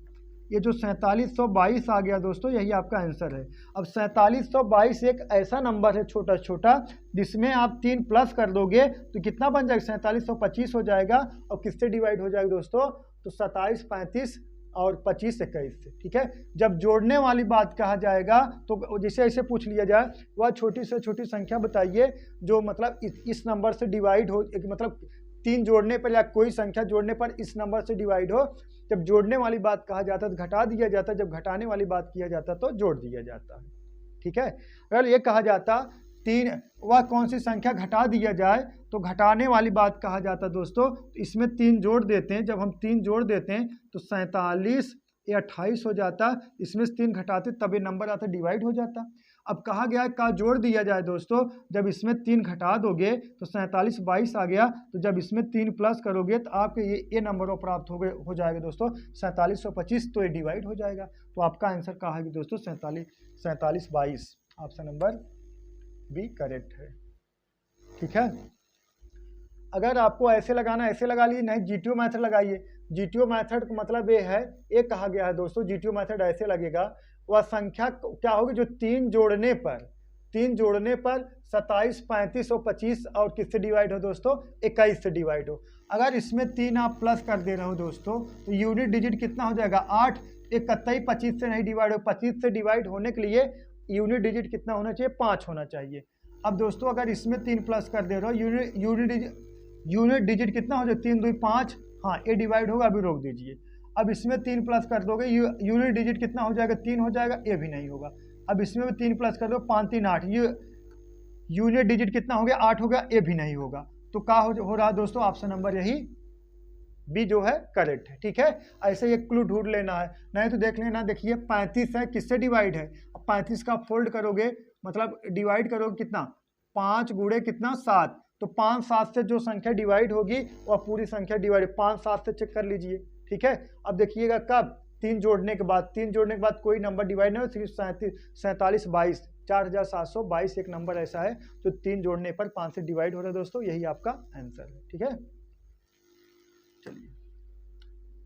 ये जो 4722 आ गया दोस्तों यही आपका आंसर है। अब 4722 एक ऐसा नंबर है छोटा छोटा जिसमें आप 3 प्लस कर दोगे तो कितना बन जाएगा, 4725 हो जाएगा। और किससे डिवाइड हो जाएगा दोस्तों, तो 27, 35 और 25, 21 से, ठीक है। जब जोड़ने वाली बात कहा जाएगा तो जैसे ऐसे पूछ लिया जाए, वह छोटी से छोटी संख्या बताइए जो मतलब इस नंबर से डिवाइड हो, मतलब 3 जोड़ने पर या कोई संख्या जोड़ने पर इस नंबर से डिवाइड हो। जब जोड़ने वाली बात कहा जाता है तो घटा दिया जाता है, जब घटाने वाली बात किया जाता तो जोड़ दिया जाता है, ठीक है। अगर ये कहा जाता 3, वह कौन सी संख्या घटा दिया जाए तो घटाने वाली बात कहा जाता दोस्तों, इसमें 3 जोड़ देते हैं, जब हम 3 जोड़ देते हैं तो 47 या 28 हो जाता, इसमें से 3 घटाते तब ये नंबर आता, डिवाइड हो जाता। अब कहा गया है का जोड़ दिया जाए दोस्तों, जब इसमें 3 घटा दोगे तो 4722 आ गया, तो जब इसमें 3 प्लस करोगे तो आपके ये नंबर प्राप्त हो जाएगा दोस्तों 4725, तो ये डिवाइड हो जाएगा। तो आपका आंसर कहा है दोस्तों 4722, ऑप्शन नंबर बी करेक्ट है, ठीक है। अगर आपको ऐसे लगाना ऐसे लगा लीजिए, नहीं जीटीओ मेथड लगाइए। जीटीओ मेथड का मतलब ये है, एक कहा गया है दोस्तों जीटीओ मेथड ऐसे लगेगा, वह संख्या क्या होगी जो 3 जोड़ने पर 27, 35 और 25 और किससे डिवाइड हो दोस्तों, 21 से डिवाइड हो। अगर इसमें 3 आप प्लस कर दे रहे हो दोस्तों तो यूनिट डिजिट कितना हो जाएगा, 8। एक कतई 25 से नहीं डिवाइड हो, 25 से डिवाइड होने के लिए यूनिट डिजिट कितना होना चाहिए, 5 होना चाहिए। अब दोस्तों अगर इसमें 3 प्लस कर दे रहे हो, यूनिट डिजिट कितना हो जाए, 3 2 5, हाँ ये डिवाइड होगा, अभी रोक दीजिए। अब इसमें 3 प्लस कर दोगे, यूनिट डिजिट कितना हो जाएगा, 3 हो जाएगा, ये भी नहीं होगा। अब इसमें भी 3 प्लस कर दो, 5 3 8, ये यूनिट डिजिट कितना हो गया, 8 हो गया, ये भी नहीं होगा। तो क्या हो रहा दोस्तों, ऑप्शन नंबर यही बी जो है करेक्ट है, ठीक है। ऐसे एक क्लू ढूंढ लेना है, नहीं तो देख लेना, देखिए 35 है, किससे डिवाइड है, अब 35 का फोल्ड करोगे मतलब डिवाइड करोगे कितना, 5 गुणे कितना 7, तो 5 7 से जो संख्या डिवाइड होगी वह पूरी संख्या डिवाइड 5 7 से चेक कर लीजिए, ठीक है। अब देखिएगा कब, 3 जोड़ने के बाद, 3 जोड़ने के बाद कोई नंबर डिवाइड नहीं हो, सिर्फ 47 22, 4722 एक नंबर ऐसा है जो 3 जोड़ने पर 5 से डिवाइड हो रहा है दोस्तों, यही आपका आंसर है, ठीक है। चलिए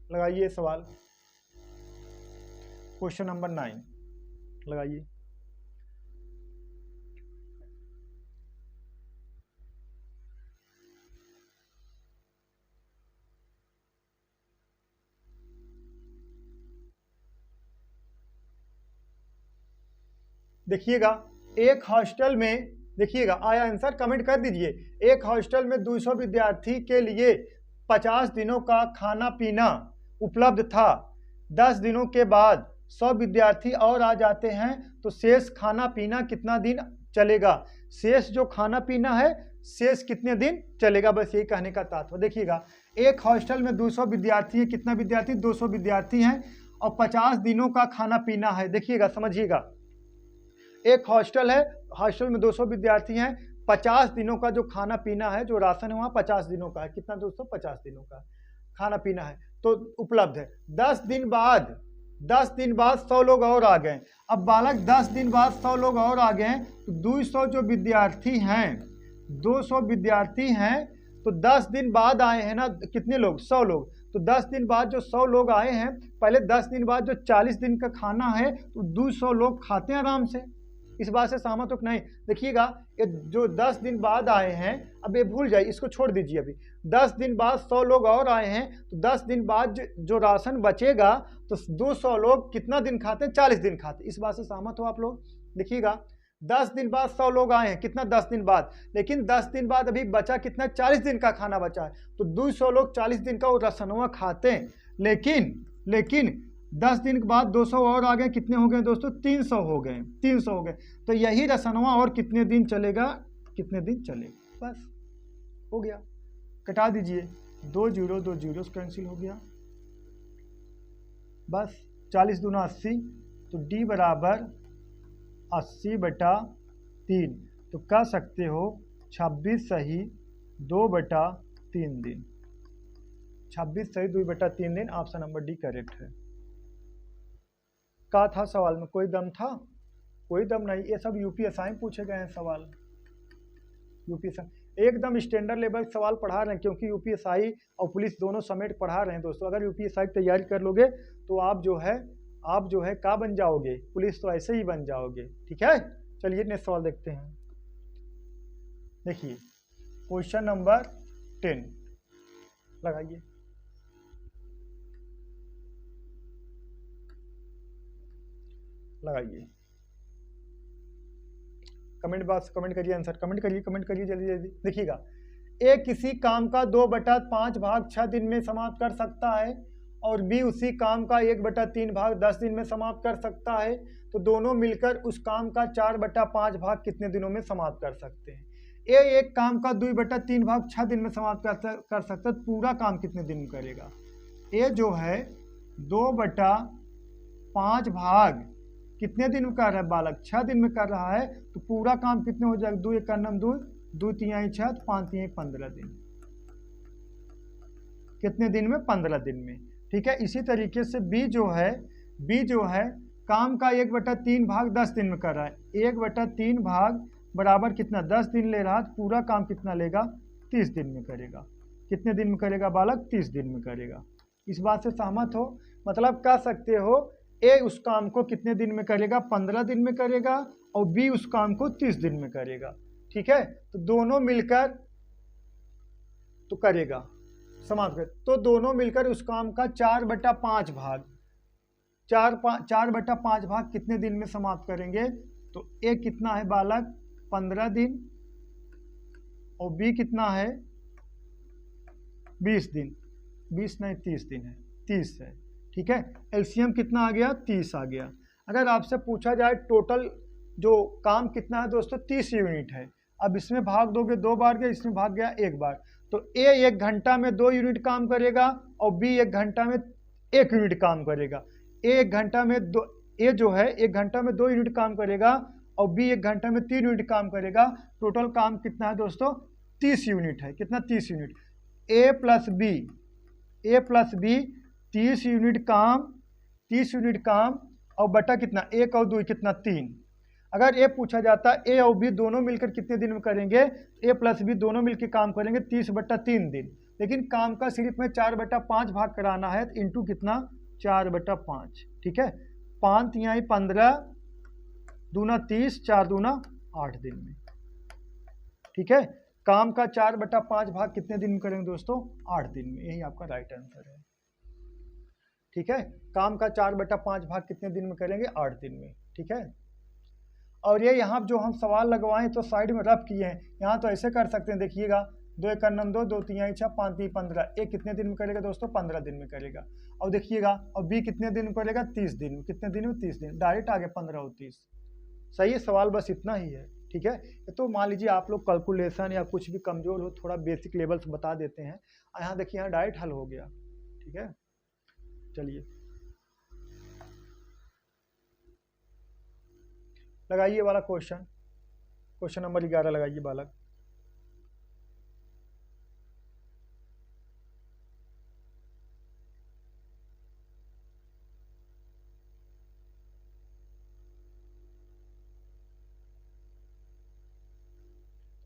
लगाइए सवाल, क्वेश्चन नंबर 9 लगाइए। देखिएगा एक हॉस्टल में, देखिएगा आया आंसर, कमेंट कर दीजिए। एक हॉस्टल में 200 विद्यार्थी के लिए 50 दिनों का खाना पीना उपलब्ध था। 10 दिनों के बाद 100 विद्यार्थी और आ जाते हैं तो शेष खाना पीना कितना दिन चलेगा। शेष जो खाना पीना है शेष कितने दिन चलेगा, बस यही कहने का तात्पर्य। देखिएगा, एक हॉस्टल में 200 विद्यार्थी है, कितना विद्यार्थी, 200 विद्यार्थी हैं और 50 दिनों का खाना पीना है। देखिएगा, समझिएगा, एक हॉस्टल है, हॉस्टल में 200 विद्यार्थी हैं, 50 दिनों का जो खाना पीना है, जो राशन है वहाँ 50 दिनों का है। कितना दोस्तों, 50 दिनों का खाना पीना है तो उपलब्ध है। 10 दिन बाद 100 लोग और आ गए। अब बालक 10 दिन बाद 100 लोग और आ गए तो 200 जो विद्यार्थी हैं, 200 विद्यार्थी हैं तो 10 दिन बाद आए हैं ना, कितने लोग, 100 लोग। तो 10 दिन बाद जो 100 लोग आए हैं, पहले 10 दिन बाद जो 40 दिन का खाना है तो 200 लोग खाते हैं आराम से। इस बात से सहमत हो कि नहीं? देखिएगा, ये जो 10 दिन बाद आए हैं, अब ये भूल जाइए, इसको छोड़ दीजिए। अभी 10 दिन बाद 100 लोग और आए हैं तो 10 दिन बाद जो राशन बचेगा तो 200 लोग कितना दिन खाते हैं, 40 दिन खाते हैं। इस बात से सहमत हो आप लोग? देखिएगा, 10 दिन बाद 100 लोग आए हैं, कितना, 10 दिन बाद, लेकिन 10 दिन बाद अभी बचा कितना, 40 दिन का खाना बचा है तो 200 लोग 40 दिन का वो राशनवा खाते हैं। लेकिन 10 दिन के बाद 200 और आ गए, कितने हो गए दोस्तों, 300 हो गए, 300 हो गए। तो यही राशनवा और कितने दिन चलेगा, कितने दिन चलेगा, बस हो गया। कटा दीजिए, 2 जीरो 2 जीरो कैंसिल हो गया, बस 40 दूना 80 तो D बराबर 80/3। तो कह सकते हो 26 सही 2/3 दिन। 26 सही 2/3 दिन, ऑप्शन नंबर डी करेक्ट है। क्या था सवाल में, कोई दम था? कोई दम नहीं, ये सब यूपीएसआई में पूछे गए हैं सवाल। यूपीएसआई एकदम स्टैंडर्ड लेवल सवाल पढ़ा रहे हैं, क्योंकि यूपीएसआई और पुलिस दोनों समेट पढ़ा रहे हैं दोस्तों। अगर यूपीएसआई की तैयारी कर लोगे तो आप जो है क्या बन जाओगे, पुलिस तो ऐसे ही बन जाओगे। ठीक है, चलिए नेक्स्ट सवाल देखते हैं। देखिए, क्वेश्चन नंबर 10 लगाइए। कमेंट बॉक्स कमेंट करिए, आंसर कमेंट करिए जल्दी जल्दी। देखिएगा, ए किसी काम का 2/5 भाग 6 दिन में समाप्त कर सकता है और बी उसी काम का 1/3 भाग 10 दिन में समाप्त कर सकता है, तो दोनों मिलकर उस काम का 4/5 भाग कितने दिनों में समाप्त कर सकते हैं? ए एक काम का 2/3 भाग 6 दिन में समाप्त कर सकता है, तो पूरा काम कितने दिन में करेगा? ए जो है 2/5 भाग कितने दिन में कर रहा है बालक, 6 दिन में कर रहा है, तो पूरा काम कितने हो जाएगा, 2 1 2 2 3 6 5 3 15 दिन। कितने दिन में, 15 दिन में। ठीक है, इसी तरीके से बी जो है काम का 1/3 भाग 10 दिन में कर रहा है, 1/3 भाग बराबर कितना, 10 दिन ले रहा है, तो पूरा काम कितना लेगा, 30 दिन में करेगा। कितने दिन में करेगा बालक, 30 दिन में करेगा। इस बात से सहमत हो? मतलब कह सकते हो ए उस काम को कितने दिन में करेगा, 15 दिन में करेगा, और बी उस काम को 30 दिन में करेगा। ठीक है, तो दोनों मिलकर तो करेगा, समाप्त कर, तो दोनों मिलकर उस काम का 4/5 भाग 4/5 भाग कितने दिन में समाप्त करेंगे? तो ए कितना है बालक, 15 दिन, और बी कितना है, 20 दिन, 20 नहीं 30 दिन है, 30 है। ठीक है, एलसीएम कितना आ गया, 30 आ गया। अगर आपसे पूछा जाए टोटल जो काम कितना है दोस्तों, 30 यूनिट है। अब इसमें भाग दोगे 2 बार गया, इसमें भाग गया 1 बार, तो ए 1 घंटा में 2 यूनिट काम करेगा और बी 1 घंटा में 1 यूनिट काम करेगा। ए 1 घंटा में 2 ए जो है 1 घंटा में 2 यूनिट काम करेगा और बी 1 घंटा में 3 यूनिट काम करेगा। टोटल काम कितना है दोस्तों, 30 यूनिट है। कितना, 30 यूनिट। ए प्लस बी 30 यूनिट काम और बटा कितना, 1 और 2 कितना, 3। अगर ए पूछा जाता ए और बी दोनों मिलकर कितने दिन में करेंगे, ए प्लस बी दोनों मिलकर काम करेंगे 30/3 दिन, लेकिन काम का सिर्फ में 4/5 भाग कराना है, तो इंटू कितना, 4/5। ठीक है, 5 तिहाई 15 दूना 30 4 दूना 8 दिन में। ठीक है, काम का 4/5 भाग कितने दिन में करेंगे दोस्तों, 8 दिन में। यही आपका राइट आंसर है। ठीक है, काम का 4/5 भाग कितने दिन में करेंगे, 8 दिन में। ठीक है, और ये यहाँ जो हम सवाल लगवाएं तो साइड में रफ किए हैं, यहाँ तो ऐसे कर सकते हैं। देखिएगा, 2 1 2 2 3 6 5 3 15, ए कितने दिन में करेगा दोस्तों, 15 दिन में करेगा। और देखिएगा, और बी कितने दिन में करेगा, 30 दिन में। कितने दिन में, 30 दिन। डायरेक्ट आगे 15 और 30। सही है, सवाल बस इतना ही है। ठीक है। तो मान लीजिए आप लोग कैलकुलेशन या कुछ भी कमजोर हो, थोड़ा बेसिक लेवल्स बता देते हैं। यहाँ देखिए, यहाँ डायरेक्ट हल हो गया। ठीक है, चलिए लगाइए वाला क्वेश्चन नंबर 11 लगाइए बालक।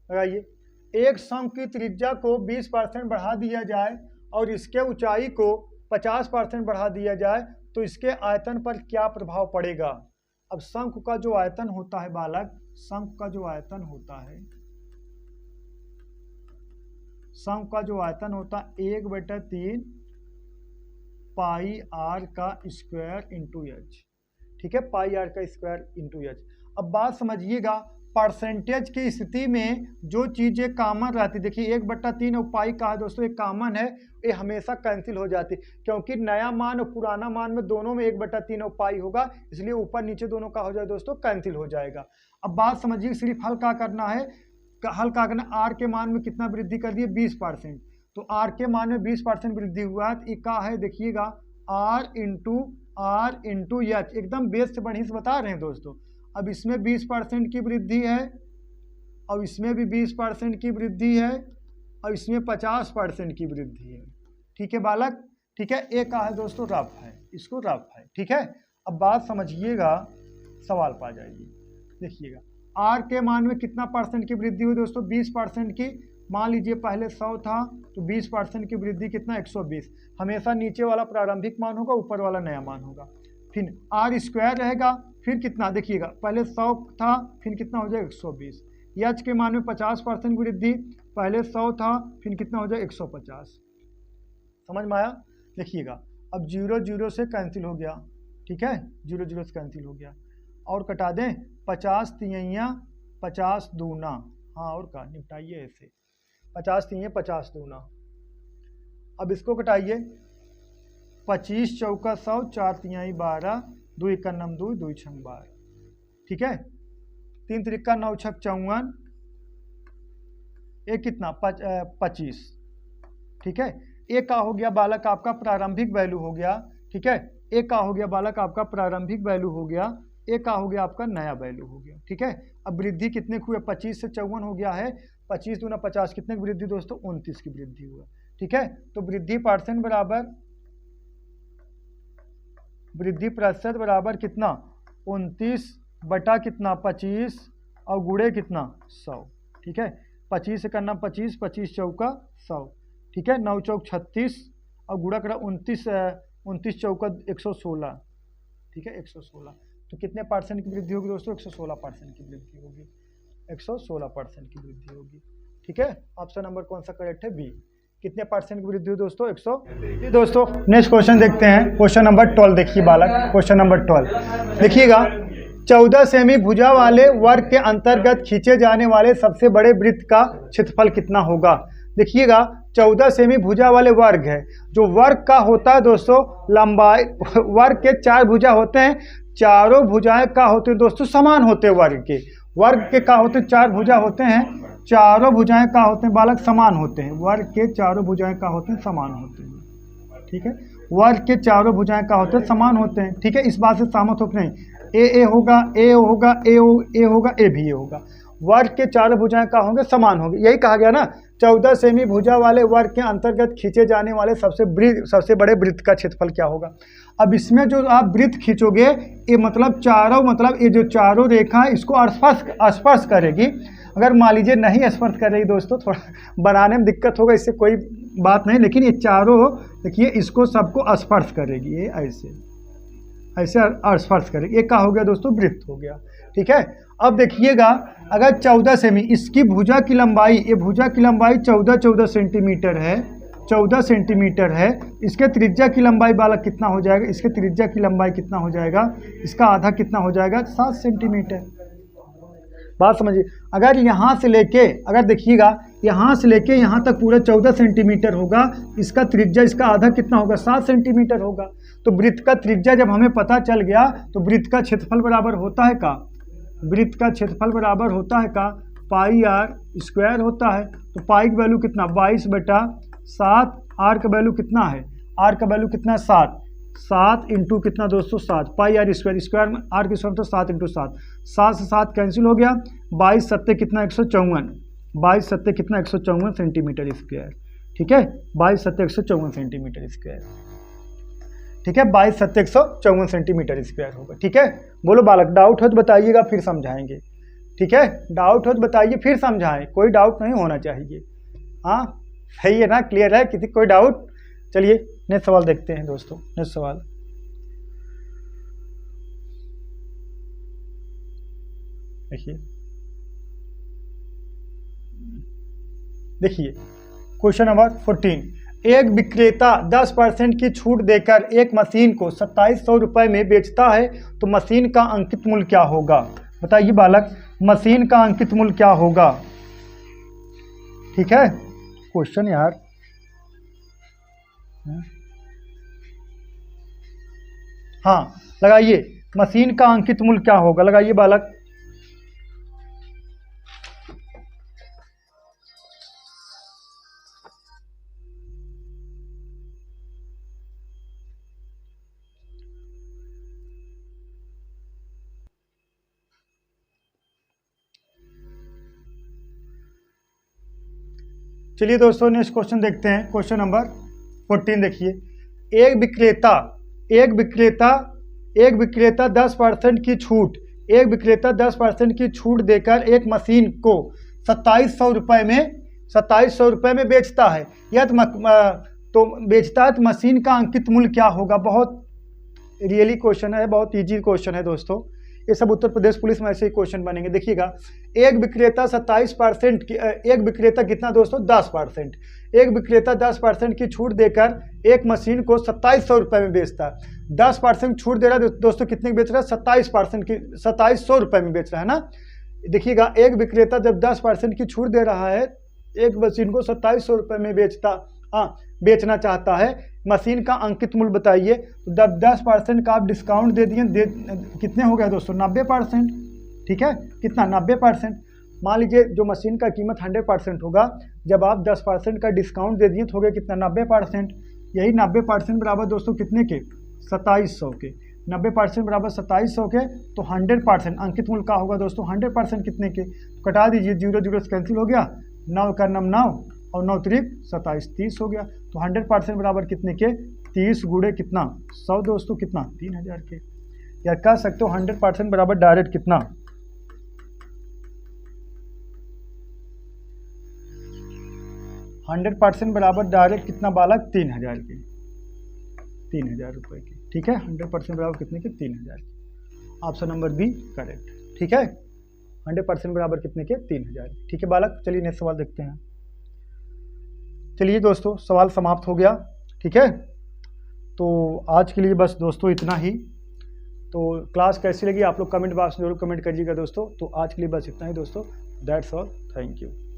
लगाइए, एक शंख की त्रिज्या को 20% बढ़ा दिया जाए और इसके ऊंचाई को 50% बढ़ा दिया जाए तो इसके आयतन पर क्या प्रभाव पड़ेगा। अब शंख का जो आयतन होता है बालक, शंख का जो आयतन होता है, शंख का जो आयतन होता है 1/3 पाई आर का स्क्वायर इंटू एच। ठीक है, पाई आर का स्क्वायर इंटू एच। अब बात समझिएगा, परसेंटेज की स्थिति में जो चीजें कॉमन रहती, देखिए 1/3 और पाई का है दोस्तों, एक कॉमन है, ये हमेशा कैंसिल हो जाती, क्योंकि नया मान और पुराना मान में दोनों में 1/3 और पाई होगा, इसलिए ऊपर नीचे दोनों का हो जाए दोस्तों कैंसिल हो जाएगा। अब बात समझिए, सिर्फ हल क्या करना है, हल क्या करना, आर के मान में कितना वृद्धि कर दिए 20%, तो आर के मान में 20% वृद्धि हुआ है, तो ये क्या है देखिएगा, आर इंटू एच, एकदम बेस से बढ़िया से बता रहे हैं दोस्तों। अब इसमें 20% की वृद्धि है और इसमें भी 20% की वृद्धि है और इसमें 50% की वृद्धि है। ठीक है बालक, ठीक है, एक का है दोस्तों रफ है, इसको रफ है। ठीक है, अब बात समझिएगा, सवाल पा जाइए। देखिएगा, आर के मान में कितना परसेंट की वृद्धि हुई दोस्तों, 20% की। मान लीजिए पहले 100 था तो 20% की वृद्धि कितना 120। हमेशा नीचे वाला प्रारंभिक मान होगा, ऊपर वाला नया मान होगा। फिर आर स्क्वायर रहेगा, फिर कितना देखिएगा, पहले 100 था, फिर कितना हो जाएगा 120। एच के मान में 50% वृद्धि, पहले 100 था, फिर कितना हो जाएगा 150। समझ में आया। देखिएगा, अब 0 0 से कैंसिल हो गया। ठीक है, 0 0 से कैंसिल हो गया, और कटा दें 50 तिहैया 50 दूना, हाँ और का निपटाइए ऐसे, 50 तिहैया 50 दूना। अब इसको कटाइए, 25 चौका 100, 4 तिहाई 12, 2 1 9 2, 2 6 12। ठीक है, 3 3 9 6 54, एक कितना 25। ठीक है, एक का हो गया बालक आपका प्रारंभिक वैल्यू हो गया। ठीक है, एक का हो गया बालक आपका प्रारंभिक वैल्यू हो गया, एक का हो गया आपका नया वैल्यू हो गया। ठीक है, अब वृद्धि कितने हुए, 25 से 54 हो गया है, 25 दूना 50, कितने की वृद्धि दोस्तों 29 की वृद्धि हुआ। ठीक है, तो वृद्धि परसेंट बराबर, वृद्धि प्रतिशत बराबर कितना 29 बटा कितना 25 और गुणे कितना 100। ठीक है, 25 से करना 25, 25 चौका 100। ठीक है, 9 चौक 36 और गुणा करा 29 चौका 116। ठीक है, 116, तो कितने परसेंट की वृद्धि होगी दोस्तों, 116% की वृद्धि होगी, 116% की वृद्धि होगी। ठीक है, ऑप्शन नंबर कौन सा करेक्ट है, बी। कितने परसेंट की वृद्धि हुई दोस्तों, 100। ये दोस्तों नेक्स्ट क्वेश्चन देखते हैं, क्वेश्चन नंबर 12 देखिए बालक, क्वेश्चन नंबर 12 देखिएगा, 14 सेमी भुजा वाले वर्ग के अंतर्गत खींचे जाने वाले सबसे बड़े वृत्त का क्षेत्रफल कितना होगा। देखिएगा, 14 सेमी भुजा वाले वर्ग है, जो वर्ग का होता है दोस्तों लंबाई, वर्ग के 4 भुजा होते हैं, चारों भुजाएं का होते हैं दोस्तों समान होते हैं, वर्ग के का होते हैं 4 भुजा होते हैं, चारों भुजाएं का होते हैं बालक समान होते हैं, वर्ग के चारों भुजाएं का होते हैं समान होते हैं। ठीक है, वर्ग के चारों भुजाएं का होते हैं समान होते हैं। ठीक है, इस बात से सहमत हो कि नहीं, ए होगा, ए होगा, ए होगा, ए भी ए होगा, वर्ग के चारों भुजाएं का होंगे समान होंगे, यही कहा गया ना। 14 सेमी भुजा वाले वर्ग के अंतर्गत खींचे जाने वाले सबसे बड़े वृत्त का क्षेत्रफल क्या होगा। अब इसमें जो आप वृत्त खींचोगे, ये मतलब चारों, मतलब ये जो चारों रेखा इसको स्पर्श करेगी। अगर मान लीजिए नहीं स्पर्श कर रही दोस्तों, थोड़ा बनाने में दिक्कत होगा, इससे कोई बात नहीं, लेकिन ये चारों देखिए इसको सबको स्पर्श करेगी, ये ऐसे स्पर्श करेगी, ये क्या हो गया दोस्तों, वृत्त हो गया। ठीक है, अब देखिएगा, अगर 14 सेमी, इसकी भुजा की लंबाई, ये भुजा की लंबाई 14 सेंटीमीटर है, 14 सेंटीमीटर है, इसके त्रिज्या की लंबाई बालक कितना हो जाएगा, इसके त्रिज्या की लंबाई कितना हो जाएगा, इसका आधा कितना हो जाएगा 7 सेंटीमीटर। बात समझिए, अगर यहाँ से लेके, अगर देखिएगा यहाँ से लेके यहाँ तक पूरा 14 सेंटीमीटर होगा, इसका त्रिज्या, इसका आधा कितना होगा 7 सेंटीमीटर होगा। तो वृत्त का त्रिज्या जब हमें पता चल गया, तो वृत्त का क्षेत्रफल बराबर होता है का वृत्त का क्षेत्रफल बराबर होता है का पाई आर स्क्वायर होता है। तो पाई का वैल्यू कितना 22/7, आर का वैल्यू कितना है, आर का वैल्यू कितना है 7 इंटू कितना दोस्तों 7, पाई आर स्क्वायर, स्क्वायर में आर की स्क्वायर तो 7 इंटू 7, 7 से 7 कैंसिल हो गया, 22 सत्ते कितना 154, 22 सत्ते कितना 154 सेंटीमीटर स्क्वायर। ठीक है, 22 सत्ते 154 सेंटीमीटर स्क्वायर। ठीक है, 22 सत्ते 154 सेंटीमीटर स्क्वायर होगा। ठीक है, बोलो बालक, डाउट हो तो बताइएगा फिर समझाएंगे। ठीक है, डाउट हो तो बताइए फिर समझाएं, कोई डाउट नहीं होना चाहिए। हाँ सही है ना, क्लियर है, किसी कोई डाउट? चलिए नेक्स्ट सवाल देखते हैं दोस्तों। नेक्स्ट सवाल देखिए क्वेश्चन नंबर 14, एक विक्रेता 10% की छूट देकर एक मशीन को 2700 रुपये में बेचता है तो मशीन का अंकित मूल्य क्या होगा? बताइए बालक, मशीन का अंकित मूल्य क्या होगा? ठीक है, क्वेश्चन यार हाँ लगाइए, मशीन का अंकित मूल्य क्या होगा, लगाइए बालक। चलिए दोस्तों नेक्स्ट क्वेश्चन देखते हैं। क्वेश्चन नंबर 14 देखिए, एक विक्रेता 10% की छूट, एक विक्रेता 10% की छूट देकर एक मशीन को 2700 रुपये में बेचता है। यह तो बेचता है तो मशीन का अंकित मूल्य क्या होगा? बहुत रियली क्वेश्चन है, बहुत इजी क्वेश्चन है दोस्तों। ये सब उत्तर प्रदेश पुलिस में ऐसे ही क्वेश्चन बनेंगे। देखिएगा, एक विक्रेता 27% की, एक विक्रेता कितना दोस्तों 10%, एक विक्रेता 10% की छूट देकर एक मशीन को 2700 रुपये में बेचता है। 10% छूट दे रहा है दोस्तों, कितने की बेच रहा है? 27% की, 2700 रुपये में बेच रहा है ना। देखिएगा, एक विक्रेता जब 10% की छूट दे रहा है एक मशीन को 2700 रुपये में बेचना चाहता है, मशीन का अंकित मूल्य बताइए। तो जब 10% का आप डिस्काउंट दे दिए, कितने हो गए दोस्तों 90%। ठीक है, कितना 90%। मान लीजिए जो मशीन का कीमत 100% होगा, जब आप 10% का डिस्काउंट दे दिए तो हो गया कितना 90%। यही 90% बराबर दोस्तों कितने के 2700 के, 90% बराबर 2700 के, तो 100% अंकित मूल्य का होगा दोस्तों 100% कितने के, कटा दीजिए, 0 0 से कैंसिल हो गया, 9 का 9 और 9 त्रिक 27, 30 हो गया। तो 100% बराबर कितने के 30 गुणे कितना 100 दोस्तों, कितना 3000 के। या कह सकते हो 100% बराबर डायरेक्ट कितना 100% बराबर डायरेक्ट कितना बालक 3000 के, 3000 रुपये के। ठीक है, 100% बराबर कितने के 3000 के। Option number B correct. ठीक है, 100% बराबर कितने के 3000। ठीक है बालक, चलिए नेक्स्ट सवाल देखते हैं। चलिए दोस्तों सवाल समाप्त हो गया। ठीक है, तो आज के लिए बस दोस्तों इतना ही। तो क्लास कैसी लगी आप लोग कमेंट बॉक्स में जरूर कमेंट करिएगा दोस्तों। तो आज के लिए बस इतना ही दोस्तों, दैट्स ऑल, थैंक यू।